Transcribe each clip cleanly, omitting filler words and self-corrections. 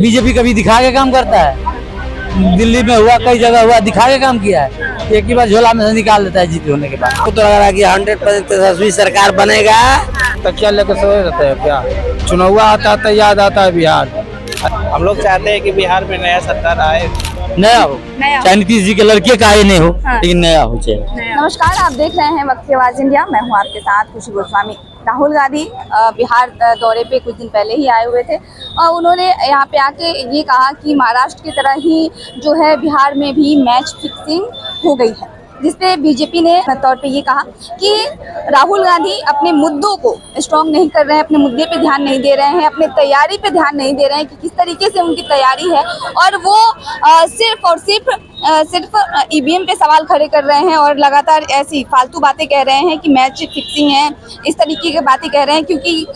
BJP कभी दिखा के काम करता है। दिल्ली में हुआ, कई जगह हुआ, दिखा के काम किया है। एक ही बार झोला में से निकाल देता है जीत होने के बाद। तो लग रहा है कि 100% तेजस्वी सरकार बनेगा। तो क्या लेकर सोए रहते हैं क्या? चुनाव आता है तो याद आता है बिहार। हम लोग चाहते हैं कि बिहार में नया सरकार आए, नया हो, चाहे नीतीश जी के लड़के का ही नहीं हो, लेकिन नया हो चाहिए। नमस्कार, आप देख रहे हैं वक्त की आवाज इंडिया। मैं हूं आपके साथ खुशी गोस्वामी। राहुल गांधी बिहार दौरे पे कुछ दिन पहले ही आए हुए थे और उन्होंने यहाँ पे आके ये कहा कि महाराष्ट्र की तरह ही जो है बिहार में भी मैच फिक्सिंग हो गई है, जिसपे बीजेपी ने तौर पे ये कहा कि राहुल गांधी अपने मुद्दों को स्ट्रॉन्ग नहीं कर रहे हैं, अपने मुद्दे पे ध्यान नहीं दे रहे हैं, अपने तैयारी पे ध्यान नहीं दे रहे हैं कि किस तरीके से उनकी तैयारी है, और वो सिर्फ और सिर्फ ईवीएम पे सवाल खड़े कर रहे हैं और लगातार ऐसी फालतू बातें कह रहे हैं कि मैच फिक्सिंग है, इस तरीके की बातें कह रहे हैं। क्योंकि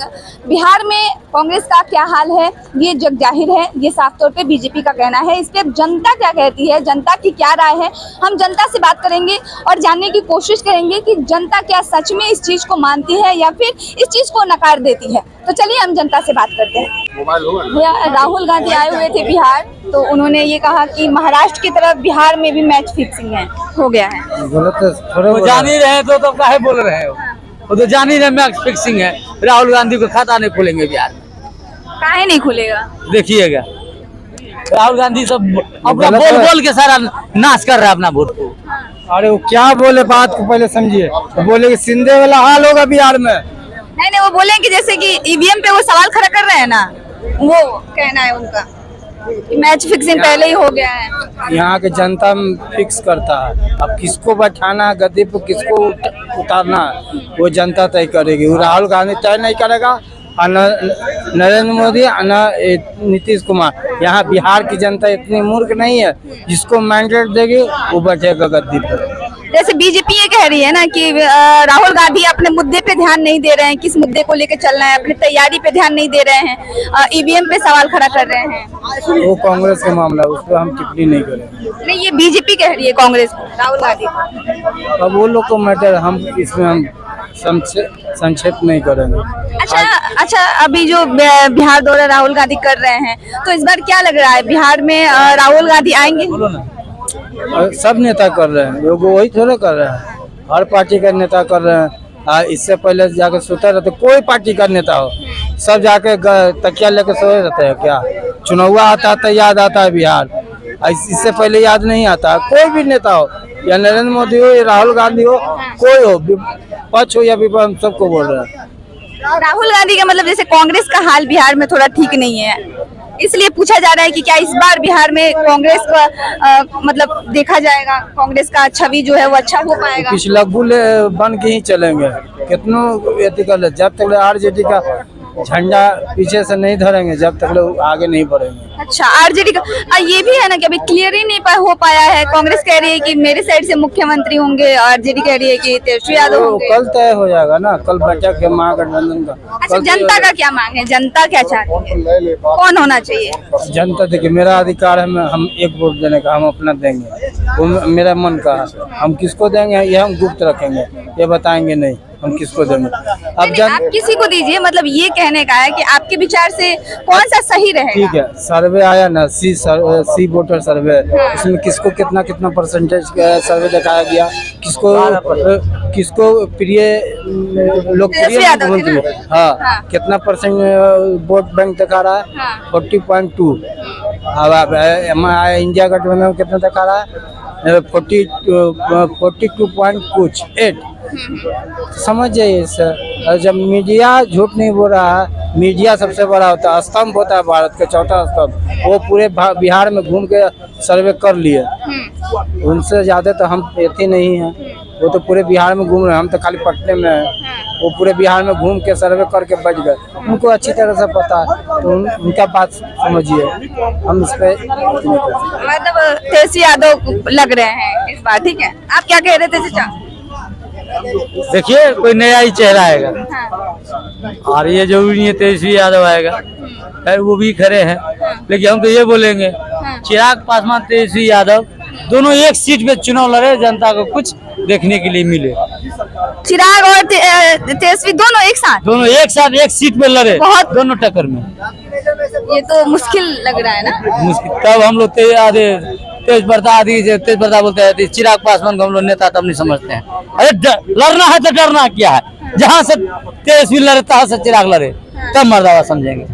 बिहार में कांग्रेस का क्या हाल है ये जग जाहिर है, ये साफ तौर पे बीजेपी का कहना है। इस पर जनता क्या कहती है, जनता की क्या राय है, हम जनता से बात करेंगे और जानने की कोशिश करेंगे कि जनता क्या सच में इस चीज को मानती है या फिर इस चीज को नकार देती है। तो चलिए हम जनता से बात करते हैं। राहुल गांधी आए हुए थे बिहार, तो उन्होंने ये कहा कि महाराष्ट्र की तरफ बिहार में भी मैच फिक्सिंग है, हो गया है। तो जान ही रहे तो काहे बोल रहे हो? वो तो जान ही रहे मैच फिक्सिंग है। राहुल गांधी को खाता नहीं खोलेंगे बिहार में। काहे नहीं खुलेगा? देखिएगा, राहुल गांधी सब अपना बोल के सारा नाश कर रहा है अपना वोट को। अरे वो क्या बोले, बात को पहले समझिए। वो बोले कि सिंधे वाला हाल होगा बिहार में। नहीं, वो बोले कि जैसे कि ईवीएम पे वो सवाल खड़ा कर रहे हैं ना, वो कहना है उनका कि मैच फिक्सिंग पहले ही हो गया है। यहाँ के जनता फिक्स करता है, अब किसको बैठाना है गद्दी पे, किसको उतारना है, वो जनता तय करेगी। वो राहुल गांधी तय नहीं करेगा, नरेंद्र मोदी न नीतीश कुमार। यहाँ बिहार की जनता इतनी मूर्ख नहीं है, जिसको मैंडेट देगी वो बैठेगा गद्दी पर। जैसे बीजेपी ये कह रही है ना कि राहुल गांधी अपने मुद्दे पे ध्यान नहीं दे रहे हैं, किस मुद्दे को लेकर चलना है, अपनी तैयारी पे ध्यान नहीं दे रहे हैं, ईवीएम पे सवाल खड़ा कर रहे हैं। वो कांग्रेस का मामला, उस पर हम टिप्पणी नहीं करेंगे। नहीं, ये बीजेपी कह रही है कांग्रेस को, राहुल गांधी को। अब वो लोग को मैटर, हम इसमें हम संक्षेप नहीं करेंगे। अच्छा, अभी जो बिहार दौरा राहुल गांधी कर रहे हैं, तो इस बार क्या लग रहा है, बिहार में राहुल गांधी आएंगे? सब नेता कर रहे हैं, लोग वही थोड़े कर रहे हैं, हर पार्टी का नेता कर रहे हैं। इससे पहले जाके सोते रहते, कोई पार्टी का नेता हो, सब जाके तकिया लेके सोए रहते हैं क्या? चुनाव आता है तो याद आता है बिहार, इससे पहले याद नहीं आता। कोई भी नेता हो, या नरेंद्र मोदी हो या राहुल गांधी हो, कोई हो, पक्ष हो या विपक्ष, हम सबको बोल रहे हैं। राहुल गांधी का मतलब जैसे कांग्रेस का हाल बिहार में थोड़ा ठीक नहीं है, इसलिए पूछा जा रहा है कि क्या इस बार बिहार में कांग्रेस का मतलब देखा जाएगा, कांग्रेस का छवि जो है वो अच्छा हो पाएगा? कुछ लग्गू बन के ही चलेंगे, कितनों एथिकल है, जब तक आरजेडी का झंडा पीछे से नहीं धरेंगे, जब तक लोग आगे नहीं बढ़ेंगे। अच्छा, आरजेडी का ये भी है ना कि अभी क्लियर ही नहीं हो पाया है। कांग्रेस कह रही है कि मेरे साइड से मुख्यमंत्री होंगे, आरजेडी कह रही है कि तेजस्वी यादव होंगे। कल तय हो जाएगा ना, कल बैठक है महागठबंधन का। अच्छा, जनता का क्या मांग है, जनता क्या चाहती है, कौन होना चाहिए? जनता देखिए, मेरा अधिकार है, हम एक वोट देने का, हम अपना देंगे, वो मेरा मन का है। हम किसको देंगे ये हम गुप्त रखेंगे, ये बताएंगे नहीं हम किसको देंगे। अब आप किसी को दीजिए, मतलब ये कहने का है कि आपके विचार से कौन सा सही रहेगा? ठीक है, सर्वे आया ना, सी वोटर सर्वे, उसमें किसको कितना परसेंटेज सर्वे दिखाया गया, किसको प्रिय लोकप्रिय मुख्यमंत्री, हाँ, कितना परसेंट वोट बैंक दिखा रहा है, 40.2। अब इंडिया गठबंधन कितना दिखा रहा है, 42 पॉइंट कुछ 8। समझ जाइए सर। और जब मीडिया झूठ नहीं बोल रहा है, मीडिया सबसे बड़ा होता है, स्तंभ होता है भारत का, चौथा स्तंभ, वो पूरे बिहार में घूम के सर्वे कर लिए। उनसे ज्यादा तो हम एथे नहीं हैं, वो तो पूरे बिहार में घूम रहे हैं, हम तो खाली पटने में हैं। वो पूरे बिहार में घूम के सर्वे करके बच गए, उनको अच्छी तरह से पता है, तो उनका बात समझिए, हम इस पे मतलब तेजस्वी यादव लग रहे हैं इस बार। ठीक है, आप क्या कह रहे थे चाचा? देखिए, कोई नया ही चेहरा आएगा। और ये जरूरी नहीं है तेजस्वी यादव आएगा, खैर वो भी खड़े हैं, लेकिन हम तो ये बोलेंगे चिराग पासवान, तेजस्वी यादव दोनों एक सीट पे चुनाव लड़े, जनता को कुछ देखने के लिए मिले। चिराग और तेजस्वी दोनों एक साथ एक सीट पे लड़े, दोनों टक्कर में। ये तो मुश्किल लग रहा है ना। मुश्किल तब हम लोग तेज प्रताप बोलते हैं, चिराग पासवान को हम लोग नेता तब नहीं समझते हैं। अरे लड़ना है तो डरना क्या है, जहाँ से तेजस्वी लड़ता है चिराग लड़े तब मर्दावा समझेंगे।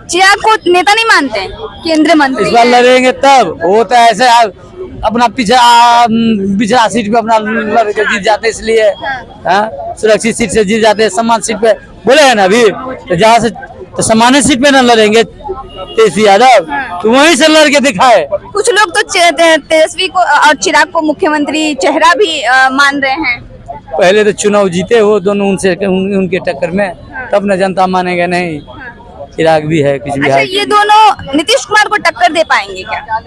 चिराग को नेता नहीं मानते हैं, केंद्रीय मंत्री इस बार लड़ेंगे तब। वो तो ऐसे अपना पिछड़ा सीट पे अपना लड़के जीत जाते, इसलिए सुरक्षित सीट से जीत जाते, समान सीट पे बोले हैं ना अभी, तो जहाँ से तो सामान्य सीट पे न लड़ेंगे तेजस्वी यादव, तो वहीं से लड़के दिखाए। कुछ लोग तो तेजस्वी को और चिराग को मुख्यमंत्री चेहरा भी मान रहे हैं। पहले तो चुनाव जीते वो दोनों, उनके टक्कर में, तब न जनता मानेगा। नहीं, चिराग भी है कुछ अच्छा, बिहार। ये दोनों नीतीश कुमार को टक्कर दे पाएंगे क्या?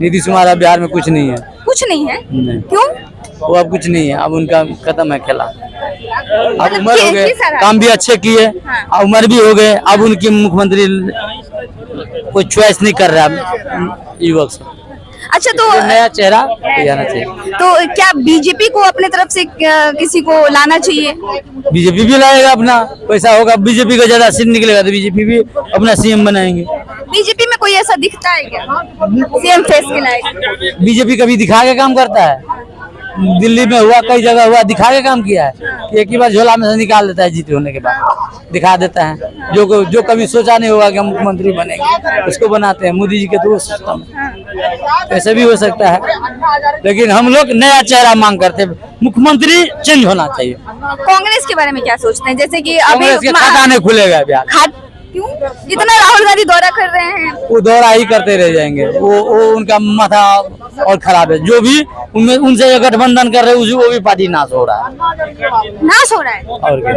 नीतीश कुमार अब बिहार में कुछ नहीं है। कुछ नहीं है? नहीं। क्यों? वो अब कुछ नहीं है, अब उनका खत्म है खेला। अब उम्र हो गए, काम भी अच्छे किए, अब उम्र भी हो गए, अब उनकी मुख्यमंत्री कोई चॉइस नहीं कर रहा युवक से। अच्छा, तो नया चेहरा आना चाहिए। तो क्या बीजेपी को अपने तरफ से किसी को लाना चाहिए? बीजेपी भी लाएगा, अपना पैसा होगा, बीजेपी का ज्यादा सीट निकलेगा तो बीजेपी भी अपना सीएम बनाएंगे। बीजेपी में कोई ऐसा दिखता है क्या सीएम फेस के लायक? बीजेपी कभी दिखा के काम करता है, दिल्ली में हुआ, कई जगह हुआ, दिखा के काम किया है। एक ही बार झोला में से निकाल देता है, जीते होने के बाद दिखा देता है। जो कभी सोचा नहीं होगा कि हम मुख्यमंत्री बनेंगे, उसको बनाते हैं। मोदी जी के तो सिस्टम ऐसे भी हो सकता है, लेकिन हम लोग नया चेहरा मांग करते हैं, मुख्यमंत्री चेंज होना चाहिए। कांग्रेस के बारे में क्या सोचते हैं? जैसे कि कांग्रेस के खाता नहीं खुलेगा बिहार। क्यों? इतना राहुल गांधी दौरा कर रहे हैं। वो दौरा ही करते रह जाएंगे। वो उनका माथा और खराब है। जो भी उनमें उनसे गठबंधन कर रहे हैं, वो भी पार्टी नाश हो रहा है। नाश हो रहा है और क्या?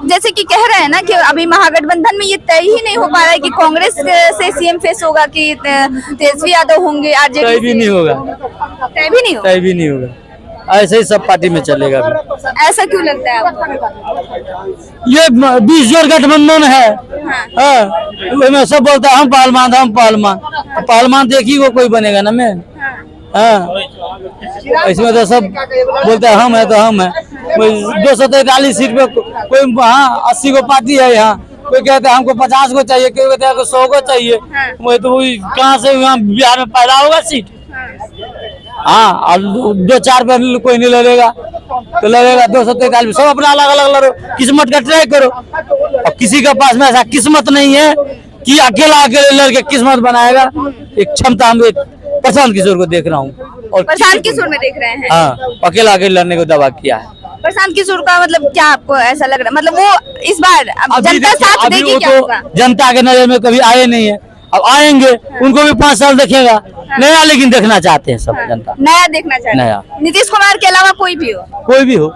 जैसे कि कह रहे हैं ना कि अभी महागठबंधन में ये तय ही नहीं हो पा रहा है कि कांग्रेस से सीएम फेस होगा कि तेजस्वी यादव होंगे, आरजेडी। तय भी नहीं होगा, तय भी नहीं होगा। तय भी नहीं होगा। ऐसे ही सब पार्टी में चलेगा भी। ऐसा क्यों लगता है आपको? ये 20 जोड़ गठबंधन है। हाँ। सब बोलता है हम पहलवान। पहलवान देखी वो कोई बनेगा ना मैं। हाँ, इसमें तो सब बोलते हैं हम है तो हम है। 243 सीट पे कोई 80 को पार्टी है यहाँ। कोई कहता है हमको 50 को चाहिए, कोई कहता है 100 को चाहिए। वो तो कहाँ से यहाँ बिहार में पैदा होगा सीट? हाँ, और 2-4 पे कोई नहीं लड़ेगा तो लड़ेगा 243। सब अपना अलग अलग लड़ो, किस्मत का ट्राई करो। और किसी के पास में ऐसा किस्मत नहीं है कि अकेला लड़के किस्मत बनाएगा। एक क्षमता हम प्रशांत किशोर को देख रहा हूँ, और प्रशांत किशोर में देख रहे हैं। हाँ, अकेला लड़ने को दावा किया है। प्रशांत किशोर का मतलब क्या आपको ऐसा लग रहा है? मतलब वो इस बार जनता साथ देगी क्या होगा? जनता के नजर में कभी आए नहीं है, अब आएंगे। उनको भी 5 साल देखेगा नया, लेकिन देखना चाहते हैं सब जनता। नया देखना चाहते हैं। नया। नीतीश कुमार के अलावा कोई भी हो,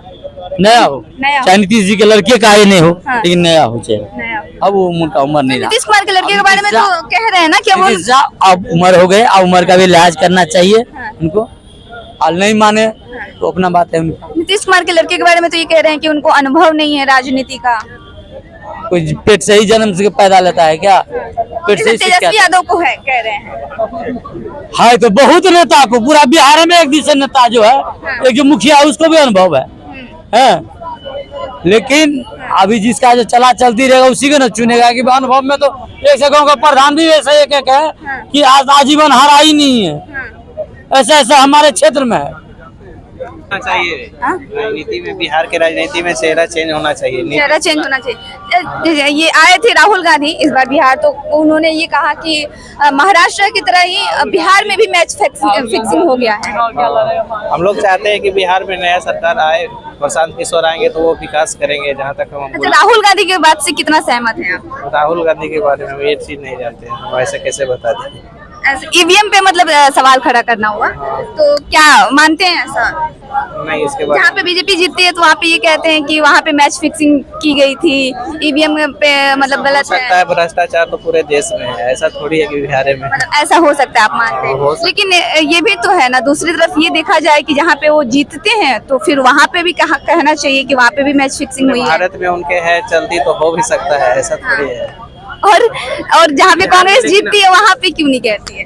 नया हो, चाहे नीतीश जी के लड़के का ही नहीं हो, लेकिन नया हो चाहिए। अब वो उनका उम्र नहीं रहा। नीतीश कुमार के लड़के के बारे में तो कह रहे हैं ना कि वो अब उम्र हो गए, अब उम्र का भी लिहाज करना चाहिए उनको। और नहीं माने तो अपना बात है उनकी। नीतीश कुमार के लड़के के बारे में तो ये कह रहे हैं कि उनको अनुभव नहीं है राजनीति का। कोई पेट से ही जन्म से पैदा लेता है क्या? पेट से ही तेजस्वी यादव को है कह रहे हैं। है तो बहुत नेता को, पूरा बिहार में एक दूसरे नेता जो है, एक जो मुखिया है उसको भी अनुभव है। लेकिन अभी जिसका जो चलती रहेगा उसी को न चुनेगा। कि अनुभव में तो एक से गाँव का प्रधान भी ऐसा एक है कि आज आजीवन हारा ही नहीं है। ऐसा हमारे क्षेत्र में है। चाहिए राजनीति में, बिहार के राजनीति में चेहरा चेंज होना चाहिए। चेहरा चेंज होना चाहिए। ये आए थे राहुल गांधी इस बार बिहार, तो उन्होंने ये कहा कि महाराष्ट्र की तरह ही बिहार में भी मैच फिक्सिंग हो गया है। हम लोग चाहते हैं कि बिहार में नया सरकार आए, प्रशांत किशोर आएंगे तो वो विकास करेंगे। जहाँ तक हम अच्छा, राहुल गांधी की बात से कितना सहमत हैं आप? राहुल गांधी के बारे में ये चीज नहीं जानते हैं, हम ऐसे कैसे बता दें। ईवीएम पे मतलब सवाल खड़ा करना हुआ, तो क्या मानते हैं ऐसा? नहीं, इसके बाद जहाँ पे बीजेपी जीतती है तो वहाँ पे ये कहते हैं कि वहाँ पे मैच फिक्सिंग की गई थी, ईवीएम पे मतलब गलत सकता है। भ्रष्टाचार तो पूरे देश में है, ऐसा थोड़ी है कि बिहार में। मतलब ऐसा हो सकता है, आप मानते हैं? लेकिन ये भी तो है ना, दूसरी तरफ ये देखा जाए कि जहाँ पे वो जीतते हैं तो फिर वहाँ पे भी कहना चाहिए कि वहाँ पे भी मैच फिक्सिंग हुई है। भारत में उनके है चलती तो हो भी सकता है, ऐसा थोड़ी है। और जहाँ पे कांग्रेस जीतती है वहाँ पे क्यों नहीं कहती है?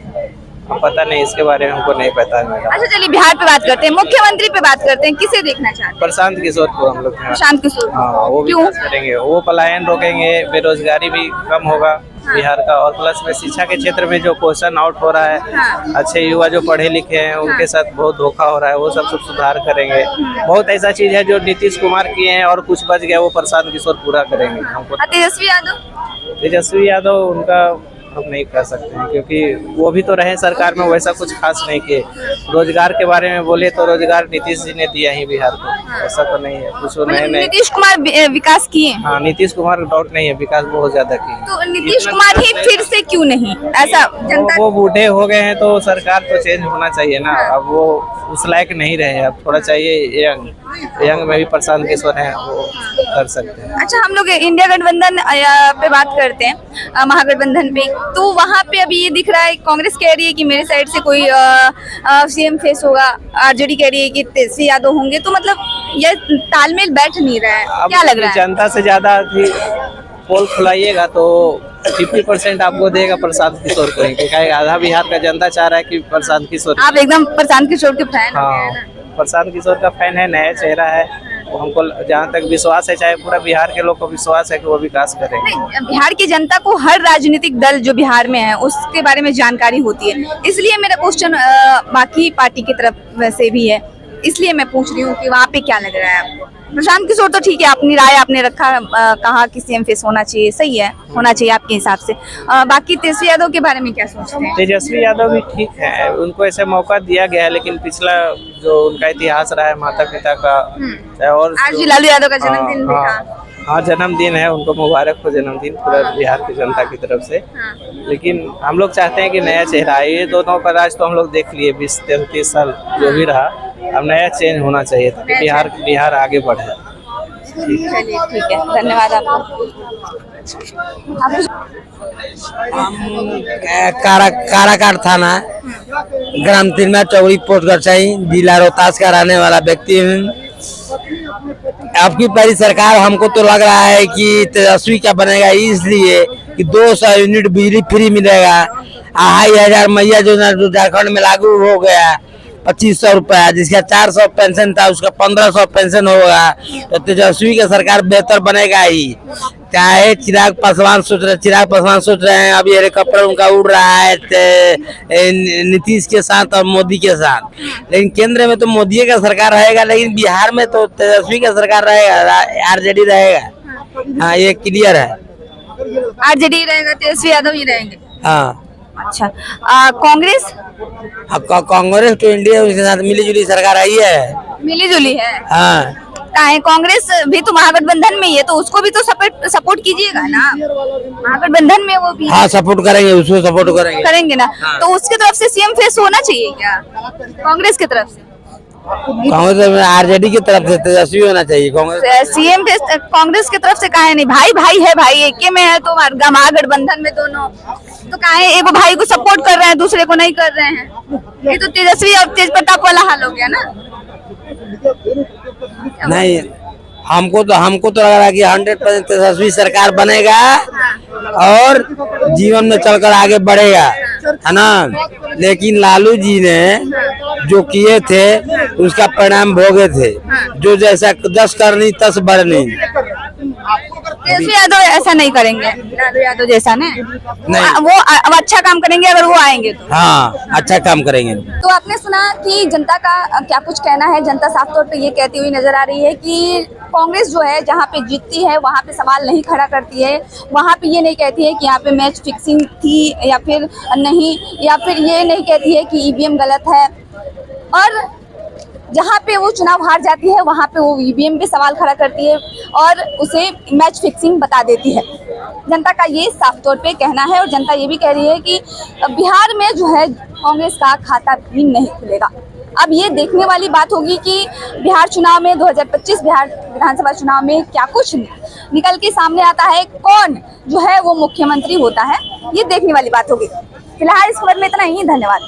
अब पता नहीं, इसके बारे में हमको नहीं पता है मैडम। अच्छा चलिए बिहार पे बात करते हैं, मुख्यमंत्री पे बात करते हैं, किसे देखना चाहते हैं? प्रशांत किशोर को हम लोग प्रशांत किशोर। हाँ, वो क्यों? विकास करेंगे, वो पलायन रोकेंगे, बेरोजगारी भी कम होगा बिहार का, और प्लस में शिक्षा के क्षेत्र में जो क्वेश्चन आउट हो रहा है, अच्छे युवा जो पढ़े लिखे हैं उनके साथ बहुत धोखा हो रहा है, वो सब सुधार करेंगे। बहुत ऐसा चीज है जो नीतीश कुमार किए हैं और कुछ बच गया, वो प्रशांत किशोर पूरा करेंगे। हमको तेजस्वी यादव उनका हम नहीं कह सकते हैं, क्योंकि वो भी तो रहे सरकार में, वैसा कुछ खास नहीं किए। रोजगार के बारे में बोले तो रोजगार नीतीश जी ने दिया ही बिहार को, ऐसा तो नहीं है कुछ नहीं। नीतीश कुमार विकास किए? हाँ, नीतीश कुमार डाउट नहीं है, विकास बहुत ज्यादा किए। तो नीतीश कुमार ही फिर से क्यों नहीं? ऐसा जनता वो बूढ़े हो गए हैं तो सरकार तो चेंज होना चाहिए ना। अब वो उस लायक नहीं रहे, अब थोड़ा चाहिए यंग में भी प्रशांत किशोर हैं, वो कर सकते हैं। अच्छा, हम लोग इंडिया गठबंधन पे बात करते हैं, महागठबंधन पे, तो वहाँ पे अभी ये दिख रहा है, कांग्रेस कह रही है कि मेरे साइड से कोई सीएम फेस होगा, आरजेडी कह रही है कि तेजस्वी यादव होंगे, तो मतलब ये तालमेल बैठ नहीं रहा है, क्या लग रहा है? जनता से ज्यादा पोल खुलाइएगा तो 50% आपको देगा प्रशांत किशोर को ही, क्योंकि आधा बिहार का जनता चाह रहा है कि प्रशांत किशोर। आप एकदम प्रशांत किशोर के फैन हो गए हैं हाँ, ना? प्रशांत किशोर का फैन है, नया चेहरा है, वो हमको जहाँ तक विश्वास है, चाहे पूरा बिहार के लोग को विश्वास है कि वो विकास करेंगे। नहीं, बिहार की जनता को हर राजनीतिक दल जो बिहार में है उसके बारे में जानकारी होती है, इसलिए मेरा क्वेश्चन बाकी पार्टी की तरफ से भी है, इसलिए मैं पूछ रही हूँ कि वहाँ पे क्या लग रहा है आपको? प्रशांत किशोर तो ठीक है, अपनी राय आपने रखा, कहा कि सीएम फेस होना चाहिए, सही है, होना चाहिए आपके हिसाब से। बाकी तेजस्वी यादव के बारे में क्या सोचते हैं? तेजस्वी यादव भी ठीक है, उनको ऐसे मौका दिया गया है, लेकिन पिछला जो उनका इतिहास रहा है माता पिता का, और आज भी लालू यादव का जन्मदिन भी था। हाँ, जन्मदिन है, उनको मुबारक हो जन्मदिन पूरा बिहार की जनता की तरफ से। लेकिन हम लोग चाहते हैं कि नया चेहरा आए, ये दोनों का राज तो हम लोग देख लिए 20-33 साल जो भी रहा, अब नया चेंज होना चाहिए ताकि बिहार आगे बढ़े। चलिए ठीक है, धन्यवाद आपको। काराकाट थाना ग्राम 3 में चौड़ी पोस्ट गरसाई, जिला रोहतास का रहने वाला व्यक्ति हूँ। आपकी पहली सरकार हमको तो लग रहा है कि तेजस्वी क्या बनेगा, इसलिए कि 200 यूनिट बिजली फ्री मिलेगा, 2500 मैया जो झारखंड में लागू हो गया, 2500 रुपया, जिसका 400 पेंशन था उसका 1500 पेंशन होगा, तो तेजस्वी का सरकार बेहतर बनेगा ही। चाहे चिराग पासवान सोच रहे हैं, अभी हेलीकॉप्टर उनका उड़ रहा है नीतीश के साथ और मोदी के साथ, लेकिन केंद्र में तो मोदी का सरकार रहेगा, लेकिन बिहार में तो तेजस्वी का सरकार रहेगा, आरजेडी रहेगा। हाँ, ये क्लियर है, आरजेडी रहेगा, तेजस्वी यादव ही रहेंगे। हाँ। अच्छा, कांग्रेस? कांग्रेस तो इंडिया उसके साथ मिली जुली सरकार आई है, मिली जुली है। हाँ, कांग्रेस भी तो महागठबंधन में ही है, तो उसको भी तो सपोर्ट कीजिएगा ना, महागठबंधन में वो भी। हाँ, सपोर्ट करेंगे, उसको सपोर्ट करेंगे ना। हाँ। तो उसके तरफ से सीएम फेस होना चाहिए क्या कांग्रेस की तरफ से? कांग्रेस में आरजेडी की तरफ से तेजस्वी होना चाहिए। कांग्रेस सीएम फेस कांग्रेस की तरफ से काहे नहीं? भाई है, भाई एक में है तो महागठबंधन में दोनों, तो काहे एक भाई को सपोर्ट कर रहे हैं, दूसरे को नहीं कर रहे हैं? ये तो तेजस्वी और तेज प्रताप वाला हाल हो गया ना। नहीं, हमको तो लग रहा है कि 100% तेजस्वी सरकार बनेगा और जीवन में चलकर आगे बढ़ेगा, है ना। लेकिन लालू जी ने जो किए थे उसका परिणाम भोगे थे, जो जैसा 10 करनी 10 बढ़नी। तेजस्वी यादव ऐसा नहीं करेंगे, लालू यादव जैसा नहीं, वो अच्छा काम करेंगे अगर वो आएंगे तो। हाँ, अच्छा काम करेंगे। तो आपने सुना कि जनता का क्या कुछ कहना है। जनता साफ तौर पे ये कहती हुई नजर आ रही है कि कांग्रेस जो है जहाँ पे जीतती है वहाँ पे सवाल नहीं खड़ा करती है, वहाँ पे ये नहीं कहती है कि यहाँ पे मैच फिक्सिंग थी या फिर नहीं, या फिर ये नहीं कहती है कि ईवीएम गलत है, और जहाँ पे वो चुनाव हार जाती है वहाँ पे वो ईवीएम पे सवाल खड़ा करती है और उसे मैच फिक्सिंग बता देती है। जनता का ये साफ तौर पे कहना है, और जनता ये भी कह रही है कि बिहार में जो है कांग्रेस का खाता भी नहीं खुलेगा। अब ये देखने वाली बात होगी कि बिहार चुनाव में 2025 बिहार विधानसभा चुनाव में क्या कुछ निकल के सामने आता है, कौन जो है वो मुख्यमंत्री होता है, ये देखने वाली बात होगी। फिलहाल इस खबर में इतना ही, धन्यवाद।